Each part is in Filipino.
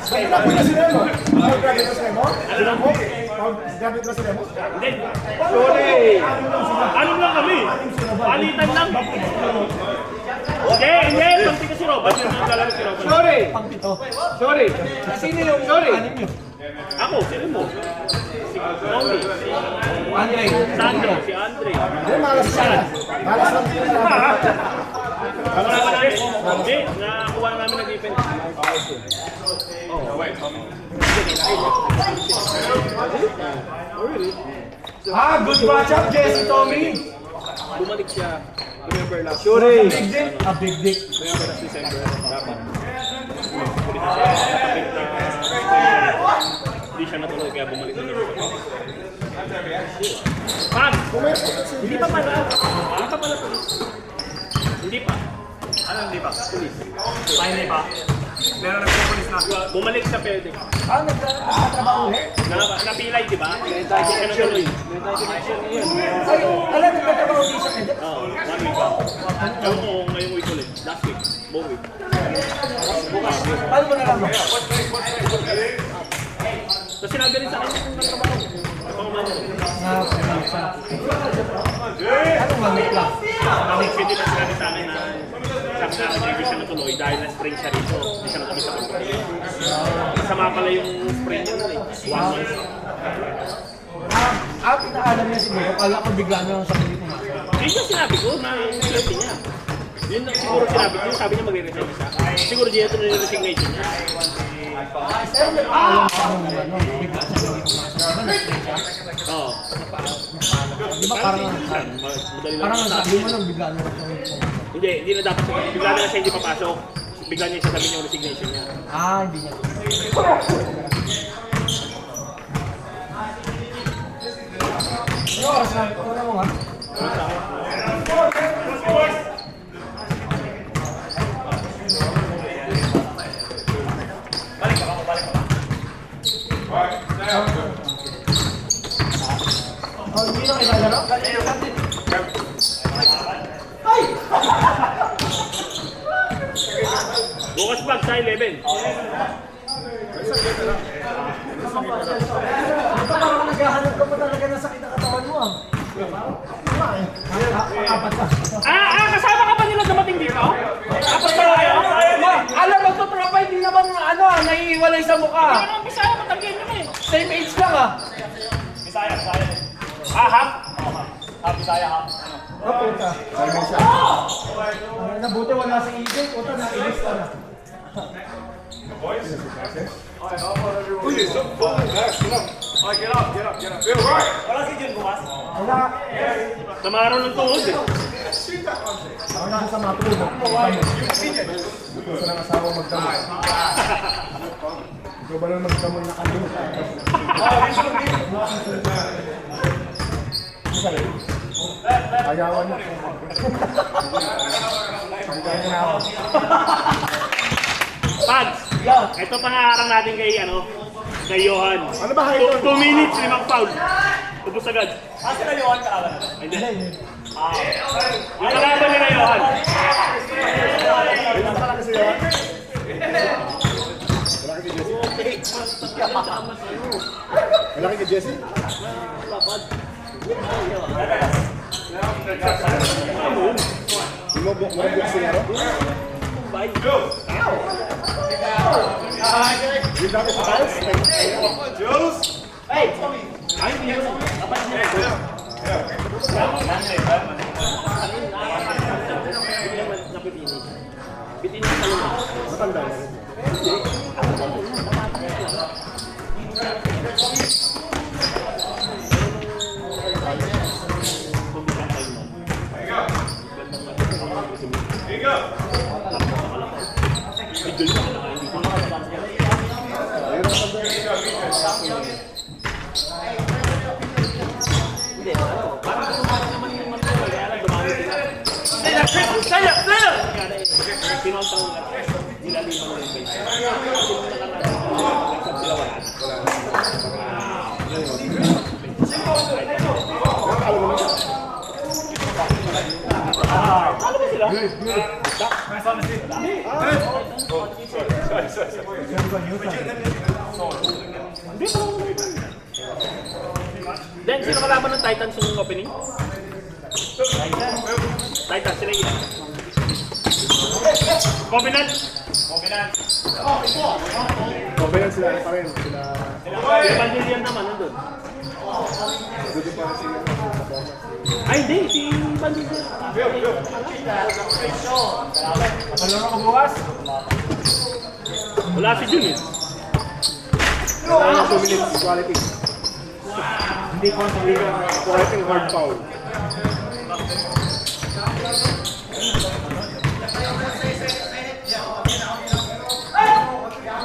Grabe na sila mo? Grabe na sila mo? Sila mo? Grabe na sila mo? Hindi. Sorry. Ano lang kami? Palitan lang. Hindi. Pangti ka si Robert. Yung naglalaro si Robert. Sorry. Pangpito. Sorry. Sino yung sorry? Anim yun. Ako, sino mo? Si Tommy. Andre. Sandro, si Andre. Hindi, malas siya. Malas lang sila. Nakuha namin. Hindi, nakuha namin ng defense. Good match up, Jesse Tommy. Bumalik siya. Remember last Sorry. Big dick. A big dick. Remember last December. Dapat. Hindi siya natuloy kaya bumalik na nito. Pag! Hindi pa pala. Hindi pa pala tulis. Hindi pa. Ano hindi pa? Tulis. Hindi pa. Meron nagpupulis na. Bumalik sa pwede. Nagtatrabaho ulit? Napilay, di ba? Hindi siya natuloy. Ay, alam, nagtatrabaho ulit siya. Oo, 1 week pa. Ewan ko ngayong week ulit. Last week. Buong week. Paano mo nalaman? So sinabi rin sa akin kung nagtrabaho. Anong mamit lang? Next week din ang sinabi sa akin na sabi namin hindi siya natuloy dahil na-spring siya rito. Hindi siya natuloy sa pagkakas. Masama pala yung spring niya nun eh. 1 month. Pinaalam niya siguro. Kala ko bigla na lang sa hindi pumasok. Yun yung sinabi ko na yung sinabi niya. Yun ang siguro sinabi ko. Sabi niya magre-resign siya. Siguro dito na yung resignation niya. Pero nagpaalam sa ano, bigla sa hindi pumasok. Diba na-stress siya? Oo. Di ba parang Madali lang. parang ang sabi mo lang bigla na lang sa hindi pumasok. Hindi na dapat siya. Bigla na lang siya hindi papasok. Bigla niya sasabihin yung resignation niya. Hindi niya. Ano oras na? Ano mo nga? Hindi na kayo lalaro? Ay! Bukas pag sa 11. Parang naghahanap ka pa talaga ng sakit na katawan mo ah. Apat ka. Kasama ka ba nila dumating dito? Tapos ba kayo? Alam mo to, tropa, hindi naman naiiwalay sa mukha. Ano ang Bisaya mo? Tagyan nyo eh. Same age lang ah. Bisaya. Half? Bisaya, half. Napunta. Nabuti wala si EJ. Puta na, ilis ka na. Wala. Tamaro ng tuhod eh. Ako na sa matulog. Gusto ng asawa magdamot. Ikaw ba lang magdamot na kalimutan? Ayawan mo. Kaya na ako. Pads! Ito pangarang natin kay Johan. Ano ba kayo? 2 minutes, 5 foul. Ubus agad. Asa na Johan kalaban? Hindi. Yung kalaban nila Johan. Ilan pala kasi yun? Malaki kay Jesse? Mo boxing aro? Yung dati sa tiles? Ay, hindi mo. Dapat niya. Bitin yung talong. Matanda na rin. Then, sino kalaban ng Titans yung opening? Titans, sila yun. Covenant! Covenant sila pa rin. Sila... Yung Bandilian naman, nandun. Gusto pa rin sila sa performance. Ay, hindi. Si Bandilian. Malaro ko bukas. Wala si Jun eh. Kailangan 2 minutes quality. Hindi ko ang quality hard foul.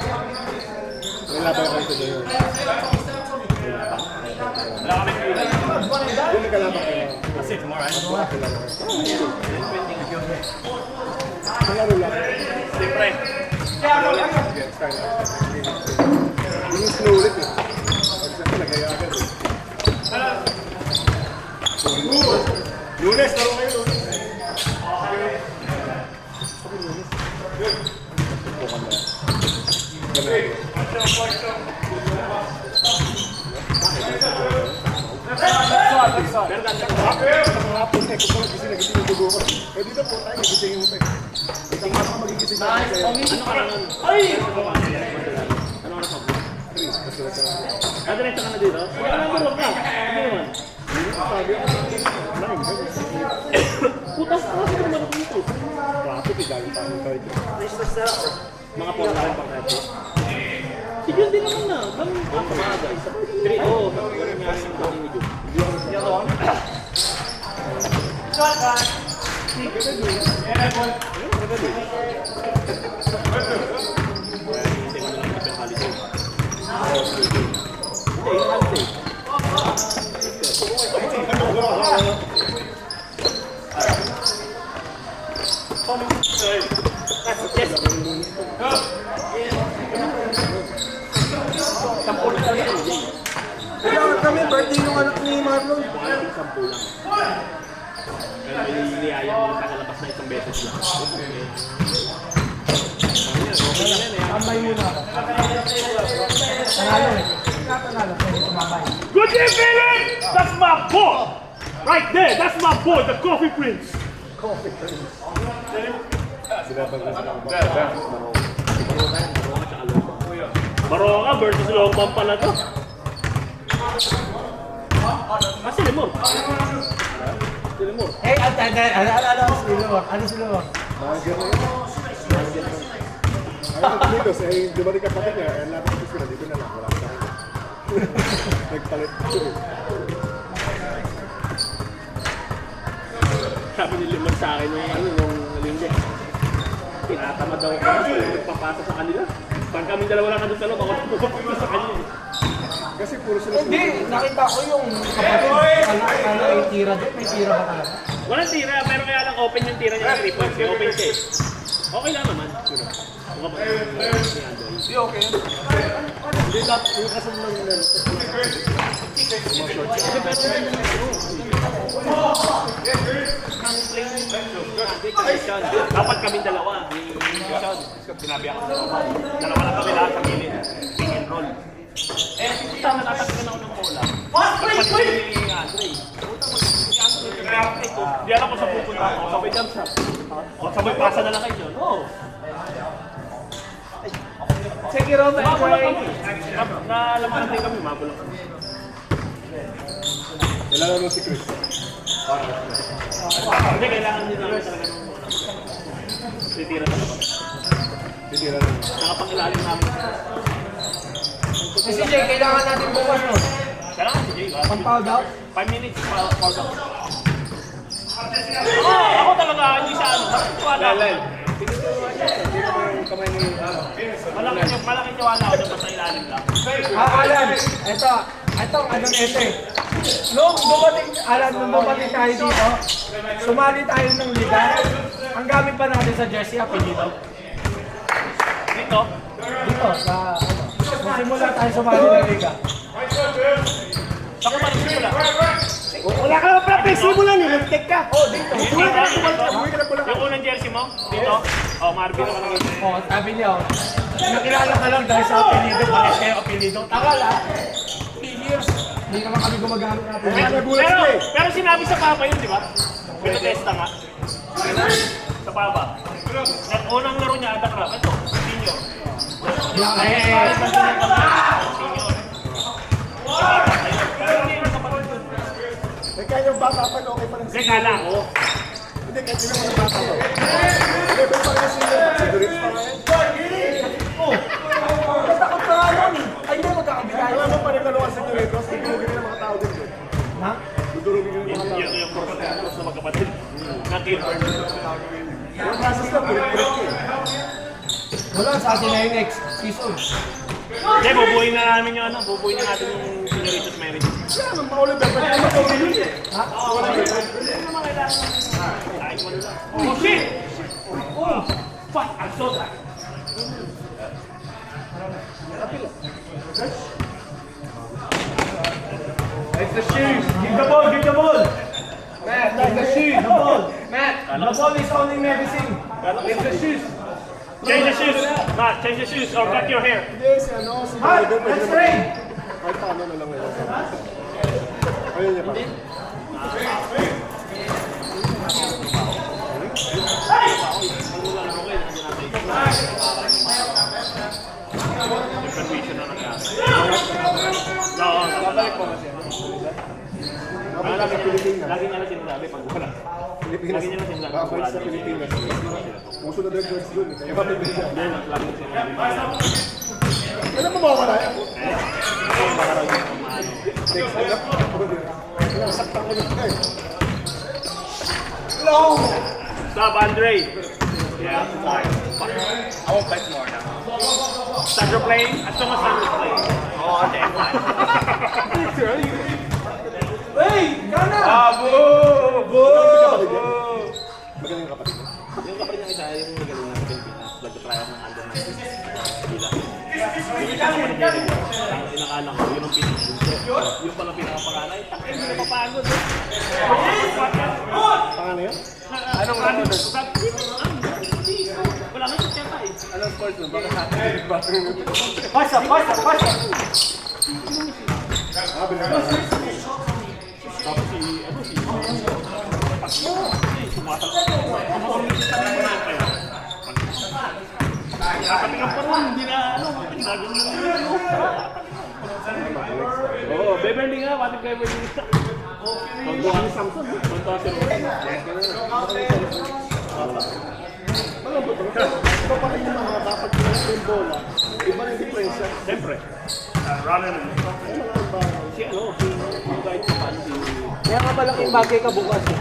May laban kayo sa Jayon. Wala kami kulang. Hindi may kalaban kayo. Kasi tomorrow, right? Wala kailangan. Malaro lang. Siyempre. Yes, kind of. Yung slow ulit eh. Pag nagaya agad eh. Lunes, laro kayo Lunes. Bukan na. Pero ganda ko. Hapon eh, kung parang gising na gising yung dugo ko. Eh dito po tayo, gising yung utek. Isang mata ka magigising na kayo. Ano ka lang? Ay! Ano oras ako? 3, mas sila sa... Diretso ka na dito? Wala ka lang tulog ka. Hindi naman. Sabi ako, Putas ka kasi naman ako dito. traffic eh, galing tayo tayo. Mga pong na rin pang natin. Sige, hindi naman na. Ganun ang pamaga. Three, oo. Ganun nga rin yung ganun ni Jun. Hindi ako. Hindi ko nalang ipin holiday. Hindi, yung holiday. Sampo na lang yun. Kaya kami, birthday nung anak ni Marlon. Mukhang sampo lang. Pero may niliyaya mo nakalabas na isang beses lang. Tambay muna ako. Panalo eh. Panalo, pwede tumabay. Good evening! That's my boy! Right there, that's my boy, the Coffee Prince! Sinabag na sila ako. Baroka versus Longban pala to. Kasi Lemur. Lemur. Eh, ano sila mo? Manager na yun. Manager na. Ayun, dito, eh, dumating kapatid niya, eh, lahat ng sila dito na lang, wala ka tayo. Nagpalit ko eh. Sabi ni Lemur sa akin nung linggo. Tinatamad daw ako kasi nagpapasa sa kanila. Pag kami dalawa lang nandun sa loob, ako nagpapasa sa kanila. Kasi puro sila Hindi, nakita ko yung kapatid. Ano yung tira doon? May tira ba talaga? Walang tira, pero kaya lang open yung tira niya ng 3 points. Open siya eh. Okay lang naman. Kung kapag Hindi, okay. Hindi dapat yung kasunod nila. dapat kami dalawa. Sean, sinabi ako dalawa lang kami lahat sa gilid. Pick and roll. Eh, tama natagyan ako ng bola. Pagpasok ni Andre. Hindi alam ko sa pupunta ako. Sabay jump shot. O sabay pasa na lang kayo. No. Sige, Roma, Mabulang enjoy. kami. Nalaman natin kami, mabulang kami. Kailangan mo si Chris. Hindi, kailangan din namin talaga ng titira talaga. Titira lang. Nakapangilalim namin. Si CJ, kailangan natin bukas no? Kailangan si Jay. Pang-foul out? 5 minutes for the... Ako talaga, hindi sa ano. Wala. Malaking tiwala ako na basta ilalim lang. Alan, ito, ano na ito eh. Nung bumating tayo dito, sumali tayo ng liga. Ang gamit pa natin sa jersey, apelido. Dito, Dito, nung simula tayo sumali ng liga. ako pa nagsimula. Wala ka naman practice mo lang eh. Nag-take ka. Dito. Yung unang jersey mo, dito. Oh, Marvin naman ang jersey. Sabi niya, nakilala ka lang dahil sa apelido, pares kayo apelido. Tagal ah. 3 years. Hindi naman kami gumagamit natin. Pero sinabi sa papa yun, di ba? Pinatesta nga. Sa papa. Unang laro niya, Ada Crab. Ito, senior. Senior. Kaya yung bata pa, okay pa rin. Kasi kala ko. Hindi, kahit sila mga bata pa. Hindi, may pa rin sila. Sigurits pa rin. Takot ka nga nun eh. Ay, hindi, magkakabigay. Wala mo pa rin lalo ang siguritos. Dudurugin ng mga tao din. Ha? Dudurugin ng mga tao. Yun yung purpose na magkapatid. Na-keeper. Yung process lang, pulit-pulit ko eh. Wala, sa atin na yung next season. Hindi, bubuhin na namin yung ano. Bubuhin na natin yung Senoritas Merit. Kaya naman, maulit ba? Pwede naman pagpili eh. Ha? Wala ba? Oh, shit! Oh, fuck! I'm so tired. It's the shoes. Give the ball, give the ball. Matt, it's the shoes, the ball. Matt, the ball is only medicine. It's the shoes. Change the shoes! Matt, change the shoes or cut your hair. Hindi, si ano, si Matt, David, pwede let's naman. train. Kahit paano na lang ngayon. Ayun niya pa. Confusion na nangyari. Oo, babalik po kasi. Babalik sa Pilipinas. Lagi niya na sinasabi pag wala. Pilipinas. Lagi niya na sinasabi pag Babalik wala. sa Pilipinas. Puso na Red Horse dun. Kaya mabibili siya. Hindi, lagi niya sinasabi. Kailan mo mawala yan? Makaraw yung pamano. Next time na. Nasaktan ko yung eh. Stop, Andre! Yeah, sorry. I won't fight more now. Sandro playing? As long as Sandro's playing. Oh, okay, fine. Hey, gana! Magaling kapatid mo. Yung kapatid niya isa, yung magaling na sa Pilipinas, nag-try ng under 19 Bila. Yung isa naman ng Jeremy, ang inakala ko, yun ang pinakabunso. Yung pala pinakapanganay, hindi na papagod. Pangalan yun? Anong running? Wala nga sa tiyata eh. Anong sports mo? Baka sa Pasa, pasa, pasa. Ah, binigyan. Tapos Nakatingin pa rin, hindi na ano, ginagawa na yun. Oo, Beverly nga, pati Beverly nga. Pagbuha ni Samson, pagbuha si Rory. Malambot lang. Ito pa rin yung mga dapat yung bola. Iba rin difference yan. Siyempre, runner na. Ay, mga iba. Si ano, si kahit pa paano si... Kaya nga malaking bagay ka bukas eh.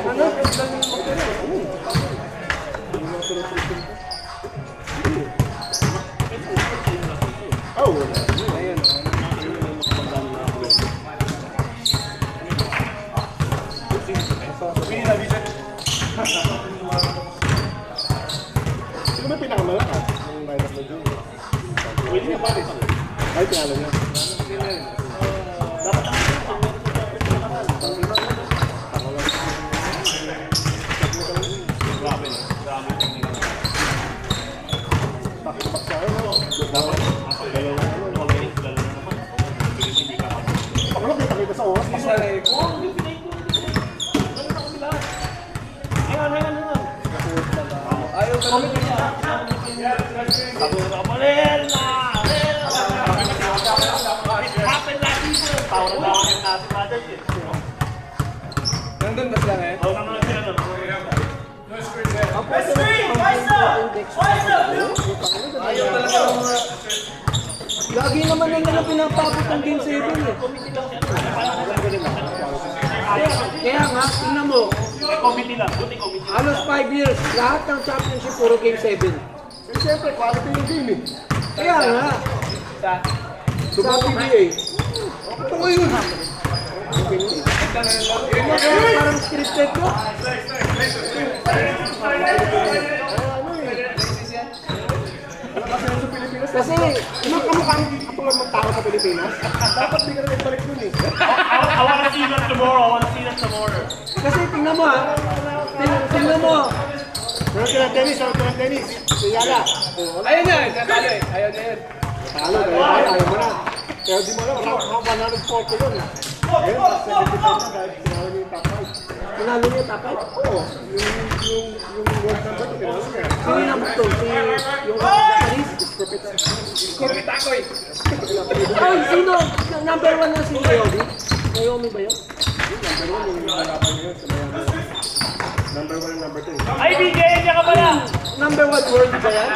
Ano? Oh, ayun. Sino ba pinakamalakas ng lineup na dyan? Pwede niya pa rin. Ay, pinalo niya. Grabe na, grabe yung tingin. Back-to-back sa ano. Dapat, dalawa na naman, magaling, dalawa na naman. Hindi ka ako. Pakalo, kita sa oras. Pasok. Oo, yung pinay ko. Ganun ako sila. Ayan. Ayaw ka naman niya. Sabi ko na, Malena! It happened last season! Tawa na tawa yung natin natin eh. Nandun ba sila ngayon? Oo, naman siya nun. Ayaw talaga mga... Lagi naman na nila pinapabot ng Game 7 eh. Kaya nga, tingnan mo, Committee lang, buti committee. halos 5 years, lahat ng championship puro Game 7. Eh, siyempre, quality yung game eh. Kaya nga, sa PBA. Ito yun. Kaya parang scripted ko. Kasi sa Pilipinas, Kasi, kamukha ang katulad ng tao sa Pilipinas. Dapat di ka na nagbalik dun eh. I wanna see that tomorrow. Kasi tingnan mo ha. Tingnan mo. Pero ng tennis, si Yala. Ayun na, tatalo eh. Ayun na yun. Talo, ayaw mo na. Pero di mo alam, mga 140 yun. Ayun, 75 na kahit sinalo niya yung top 5. Tinalo niya tapay. Oo, yung world number, tinalo niya. Sino yung number 2? Yung Japanese? Scorpit ako eh. Ay, sino? Number 1 na si Naomi? Naomi ba yun? Number 1 yung lalaban niya sa Miami. Number 1 and number 2. Ay, BJ, niya ka pala. Number 1 world ba yan?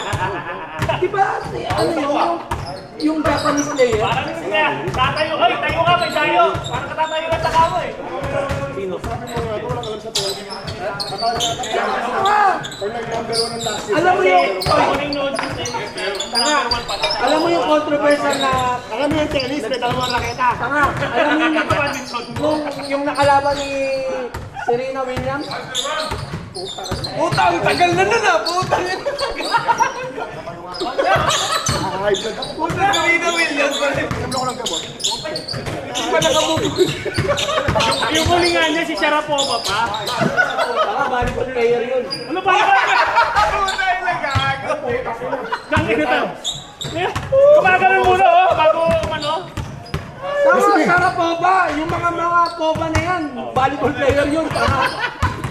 Diba, ano yun? Yung Japanese player? Parang niya. Tatayo. Ay, tayo ka, may tayo. Parang katatayo ka sa kamo eh. Sino? Sabi mo nga, wala ka alam sa tennis. Ah! Pag nag-number 1 ang last year. Alam mo yung... Kuning noon sa tennis. Tanga! Alam mo yung controversial na... Alam mo yung tennis, may dalawang raketa. Tanga! Alam mo yung nakalaban ni Serena Williams? Puta, ang tagal na nun ah! Puta, ang tagal! High blood ako. Puta, Serena Williams pa rin! Alam ko ng gamot. Hindi pa nakabubog. Yung kuningan niya, si Sharapova pa. Tanga, volleyball player yun. Ano ba? Puta, yung nagago! Nangin na to. Kumagalan muna oh, bago ano. Tama, Sharapova! Yung mga Pova na yan, volleyball player yun. Tama.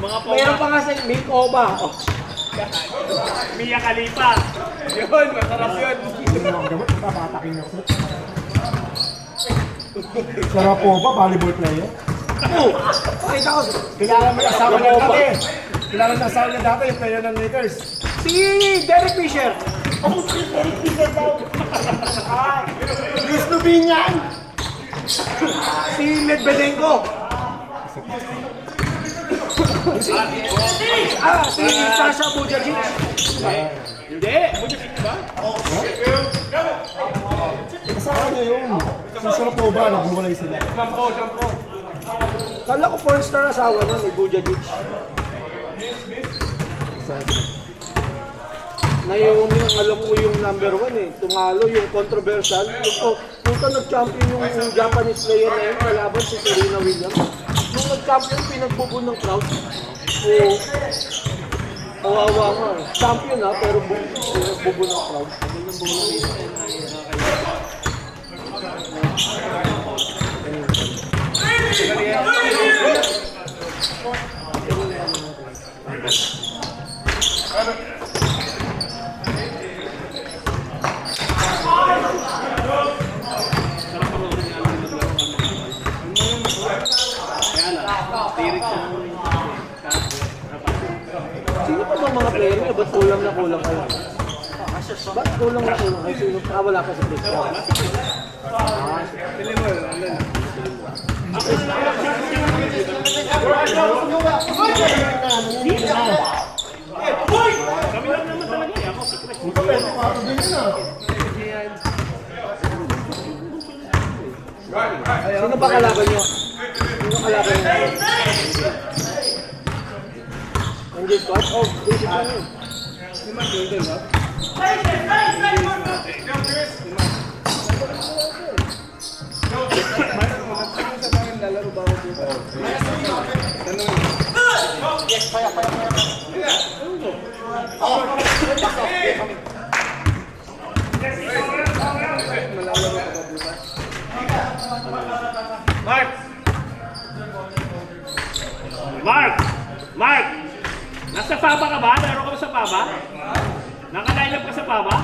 Mga Mayroon pa nga sa Milk Ova. Oh. Mia Khalifa. Yun, masarap yun. Alam mo ang gamot, papatakin ako. Sharapova, volleyball player. Oh, pakita ko. Kilala mo yung asawa niya dati. Kilala mo yung asawa niya dati, yung player ng Lakers. Si Derek Fisher. Luis Lubinyan! Si Medvedenko. Si Sasha Bujajic. Hindi. Bujajic ba? Asawa niya yun. Si Sharapova, nagbuwalay sila. Kala ko porn star asawa niya ni Bujajic. Naomi, alam ko yung number 1 eh. Tungalo, yung controversial. Yung puta nag-champion yung Japanese player na yun, kalaban si Serena Williams. Nung nag-champion, pinagbubun ng crowd. Oo. Kawawa nga eh. Champion ha, pero pinagbubun ng crowd. Sino pa ba mga player niya? Ba't kulang na kulang kayo? Ba't kulang na kulang kayo? Sino? Wala ka sa place. Kami lang naman talaga eh. Ako, secret. Sino ba kalaban niyo? Sino kalaban niyo? Nandiyan ko? Oh, basic lang yun. Mark! Nasa Paba ka ba? Meron ka ba sa Paba? Naka-line up ka sa Paba?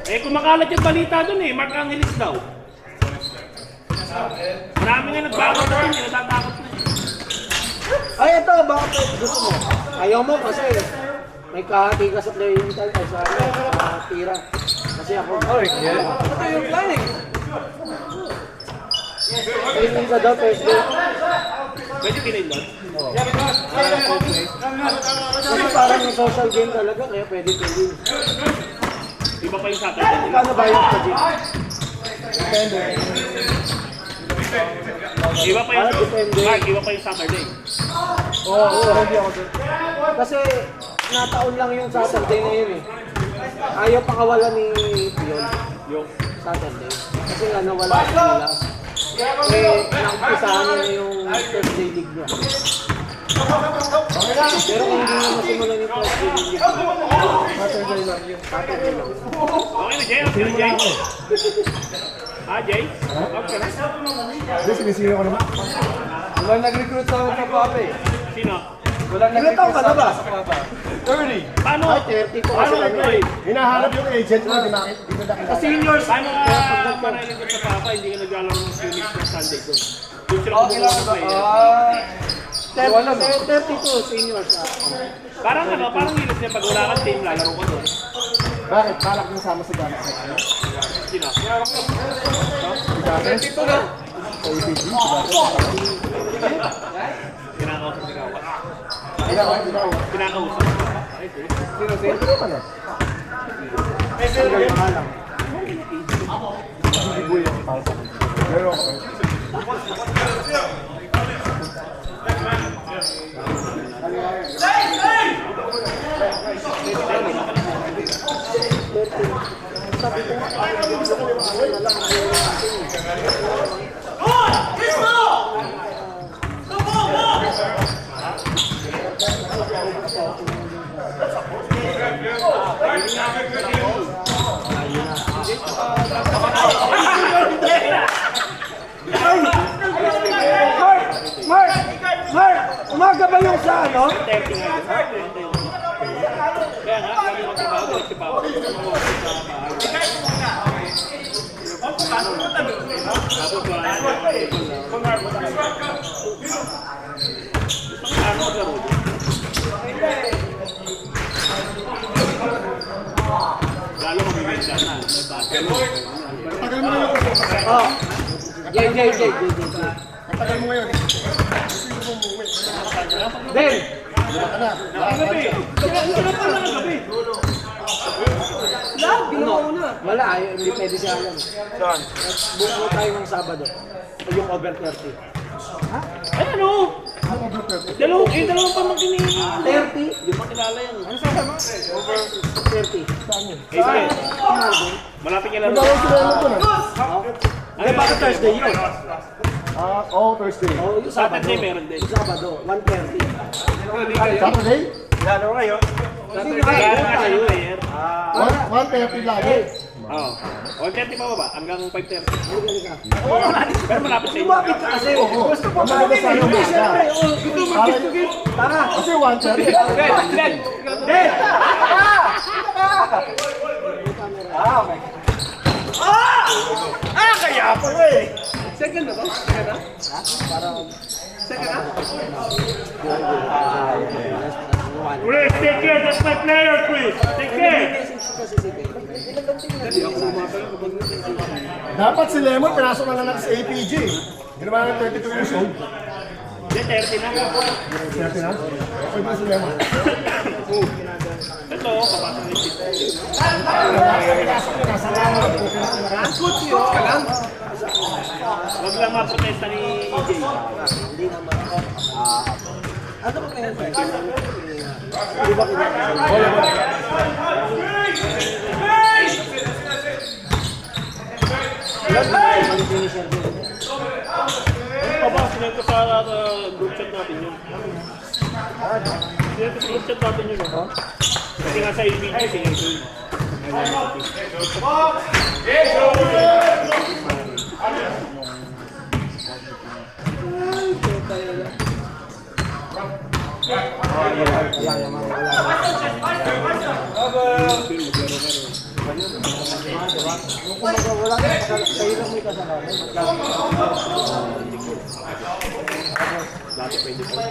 Eh, kumakalat yung balita dun eh. Mark Angeles daw. Marami nga nagbago na rin. Natatakot na. Ay, ito, bakit gusto mo? Ayaw mo kasi may kahati ka sa playing time ay sa tira. Kasi ako, ito yung plan eh. Training ka daw, first day. Medyo pinindot. Kasi parang yung social game talaga, kaya pwede training. Iba pa yung Saturday. Paano ba yung sa gym? Iba pa yung Depende. Mark, iba pa yung Saturday. Oo, hindi ako doon. Kasi nataon lang yung Saturday na yun eh. Ayaw pakawala ni Pion yung Saturday. Kasi nga nawala nila. nakumpisahan niya yung first day league niya. Pero kung hindi na masimulan yung first day league niya, Saturday lang yun. Saturday lang. Okay na, Jay? Okay na, Jay? Ah, Jay? Okay na. Hindi, sinisingin ako naman. Walang nag-recruit sa Papa eh. Sino? Walang nag-recruit sa Papa. 30. Paano? Ay, 30 po kasi kami. Hinahanap yung agent mo, di nakita. Sa seniors. Paano marinig sa Papa, hindi ka naglalaro ng Phoenix ng Sunday doon? Doon sila Okay lang kumukuha ng player. 32 seniors. Parang hilos niya pag wala kang team, lalaro ko doon. Bakit? Balak yung sama sa gamit sa ano? Sino? Dito na. Sa EPG? Kinakausap si Kawa. Ikaw. Kinakausap. Sino? Ito naman ah. Hanggang mahalang. Hindi buhay ang palsa. Pero ako. Mark! Umaga ba yung sa ano? 30 nga yun. Kaya nga, kami magtrabaho, diretso pa ako. Tapos wala na. Ano maglaro doon? Lalo mamimigyan na. Tagal mo ngayon. Oh. Jay. Tagal mo ngayon. Ben! Diba ka na? Ginawa ko na. Wala, hindi pwede siya alam. Saan? Buko tayo ng Sabado. Yung over 30. Ay ano? Dalawang pamangkin ni... 30? Di ba kilala yan? Ano sa sama? Over 30. Saan yun? April. Malapit ka lang. Magdalaw sila ano doon ah. Eh, bakit Thursday yun? Oo, Thursday. Oh, yung Sabado. Saturday meron din. Yung Sabado, 1:30. Saturday? Lalo kayo? Saturday, Kaya nga tayo. yung player. 1:30 lagi. Oo. 1:30 pa ba? Hanggang 5:30. Galing ka. Pero malapit sa inyo. Lumapit ka kasi. Gusto ko Umaga malamin. sa Hindi, umaga. siyempre. Oh, gusto mo git-git. Tara. Kasi 1:30. Ben! Kaya pala eh. Second na ba? Second na? Second na? Chris, take care. That's my player, Chris. Take care. Dapat si Lemon, pinasok na lang natin sa APG. Hindi naman natin 22 years old. Hindi, 30 na. 30 na? Pwede na si Lemon. Ito, papasok ni Chip. Pinasok na, nasa lamang. Coach ka lang. Huwag lang maprotesta ni EJ. Hindi naman. Ano ba kaya? Di ba Papa, sinento sa group chat natin yun. Sinento sa group chat natin yun. Kasi nga sa EBG, sinento yun. Dati pwede pa.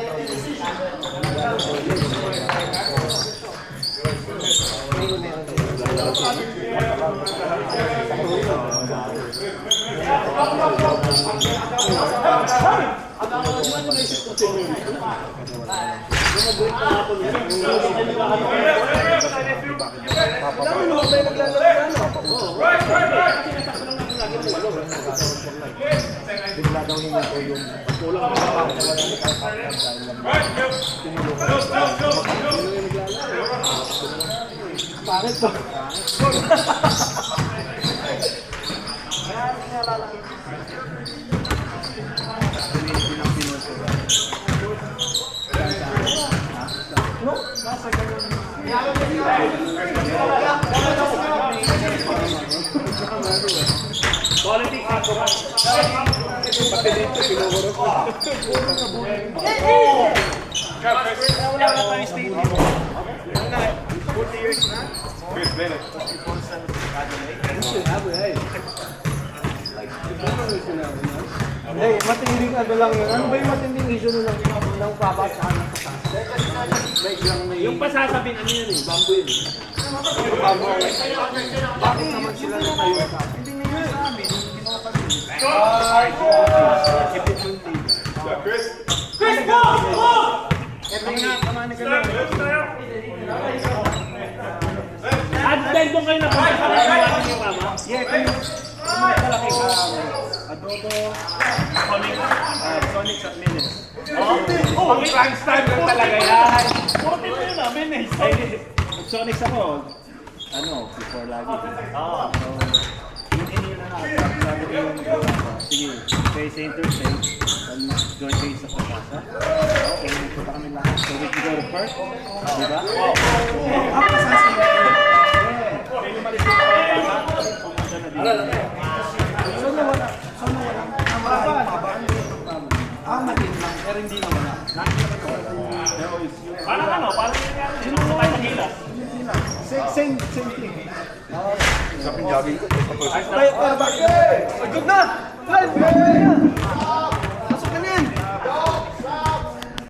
Bigla daw hindi ko yung Kulang Bakit ba? Pati dito, pinugurot ko. Hey, matinding ano lang yun. Ano ba yung matinding issue nun ng Papa sa anak ko? Like lang na Yung pasasabi ano yun eh. bamboo yun. Bakit naman sila na tayo sa akin? Hindi nyo sabi. Chris, go! At dahil doon kayo napunta sa mga yung mama? Malaki Adobo, Sonic at Minutes. Oh, crunch time lang talaga yan. Puro tito yun namin eh. Sonics ako, before lagi. So, yun na nga. Sabi ko yung sige, kay St. Thursday, join kayo sa Pagkasa. Okay, punta kami lahat. So we can go to Perth, di ba? Ako sa kaya lumalis yung Pagkasa, pumunta na dito. So nawala. Matin lang, pero hindi naman na. Parang ano, parang yung tayo sa hilas. Same thing. Sa Punjabi ko. Pero bakit? Good na! Live!